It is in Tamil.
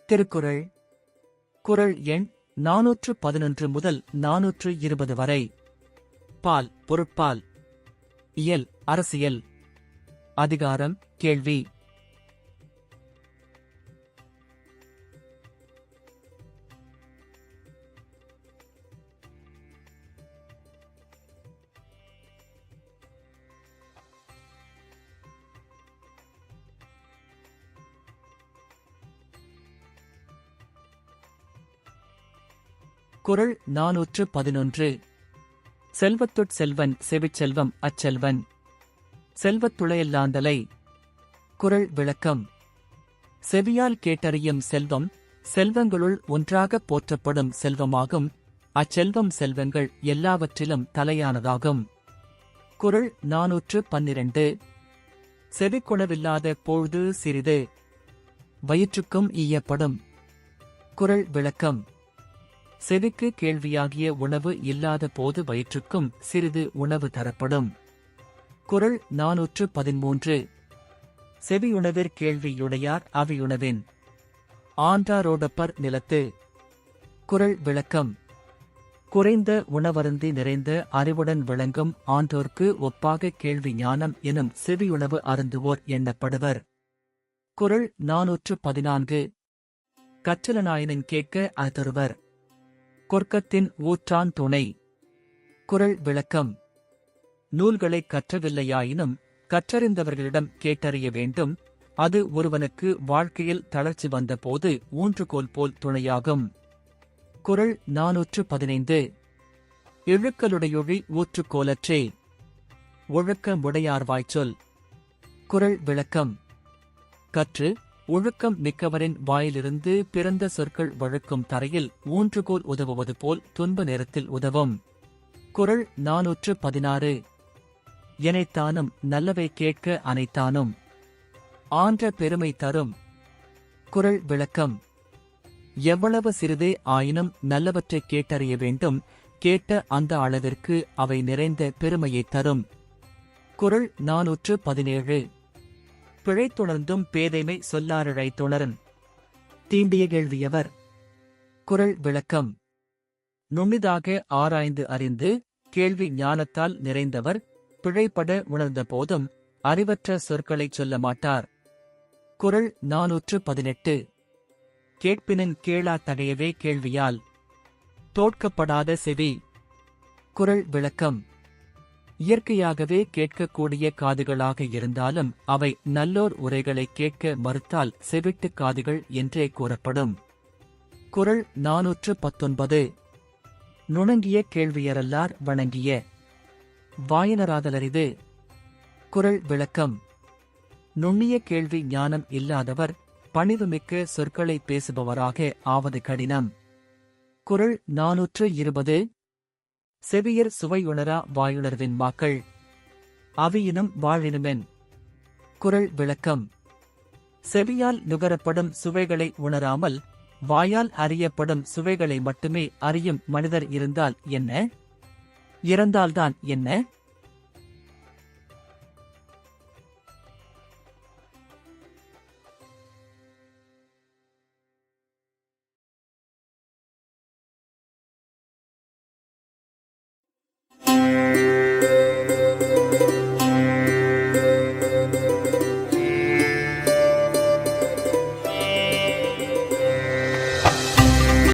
திருக்குறள் குறள் எண் 411 முதல் 420 வரை. பால் பொருட்பால். இயல் அரசியல். அதிகாரம் கேள்வி. குறள் 411. செல்வத்துட் செல்வன் செவிச்செல்வம் அச்செல்வன். செல்வத்துளையல்லாந்தலை. குறள் விளக்கம். செவியால் கேட்டறியும் செல்வம் செல்வங்களுள் ஒன்றாகப் போற்றப்படும் செல்வமாகும். அச்செல்வம் செல்வங்கள் எல்லாவற்றிலும் தலையானதாகும். குறள் 412. செவிக்குணவில்லாத பொழுது சிறிது வயிற்றுக்கும் ஈயப்படும். குறள் விளக்கம். செவிக்கு கேள்வியாகிய உணவு இல்லாத போது வயிற்றுக்கும் சிறிது உணவு தரப்படும். குறள் 413. செவியுணவிற் கேள்வியுடையார் அவியுணவின் ஆன்றாரோடப்பர் நிலத்து. குறள் விளக்கம். குறைந்த உணவருந்தி நிறைந்த அறிவுடன் விளங்கும் ஆன்றோர்க்கு ஒப்பாக கேள்வி ஞானம் எனும் செவியுணவு அருந்துவோர் எண்ணப்படுவர். குறள் 414. கற்றலனாயினும் கேட்க அதருவர். கொர்க்கத்தின் ஊற்றான் துணை. குறள் விளக்கம். நூல்களைக் கற்றவில்லையாயினும் கற்றறிந்தவர்களிடம் கேட்டறிய வேண்டும். அது ஒருவனுக்கு வாழ்க்கையில் தளர்ச்சி வந்தபோது ஊன்றுகோல் போல் துணையாகும். குறள் 415. இழுக்கலுடையொழி ஊற்றுக்கோலற்றே ஒழுக்கமுடையார் வாய்ச்சொல். குறள் விளக்கம். கற்று ஒழுக்கம் மிக்கவரின் வாயிலிருந்து பிறந்த சொற்கள் வழுக்கும் தரையில் ஊன்றுகோல் உதவுவது போல் துன்ப நேரத்தில் உதவும். குறள் 416. எனைத்தானும் நல்லவை கேட்க அனைத்தானும் ஆன்ற பெருமை தரும். குறள் விளக்கம். எவ்வளவு சிறிதே ஆயினும் நல்லவற்றைக் கேட்டறிய வேண்டும். கேட்ட அந்த அளவிற்கு அவை நிறைந்த பெருமையைத் தரும். குறள் 417. பிழைத்துணர்ந்தும் பேதைமை சொல்லாரிழைத்துணரன் தீண்டிய கேள்வியவர். குறள் விளக்கம். நுண்ணிதாக ஆராய்ந்து அறிந்து கேள்வி ஞானத்தால் நிறைந்தவர் பிழைப்பட உணர்ந்த போதும் அறிவற்ற சொற்களைச் சொல்ல மாட்டார். குறள் 418. கேட்பினின் கேளா தகையவே கேள்வியால் தோற்கப்படாத செவி. குறள் விளக்கம். இயற்கையாகவே கேட்கக்கூடிய காதுகளாக இருந்தாலும் அவை நல்லோர் உரைகளை கேட்க மறுத்தால் செவிட்டுக் காதுகள் என்றே கூறப்படும். குறள் 419. நுணங்கிய கேள்வியரல்லார் வணங்கிய வாயினராதலரிது. குறள் விளக்கம். நுண்ணிய கேள்வி ஞானம் இல்லாதவர் பணிவுமிக்க சொற்களை பேசுபவராக ஆவது கடினம். குறள் 420. செவியர் சுவையுணரா வாயுணர்வின் மாக்கள் அவியினும் வாழினுமென். குறள் விளக்கம். செவியால் நுகரப்படும் சுவைகளை உணராமல் வாயால் அறியப்படும் சுவைகளை மட்டுமே அறியும் மனிதர் இருந்தால் என்ன, இறந்தால்தான் என்ன?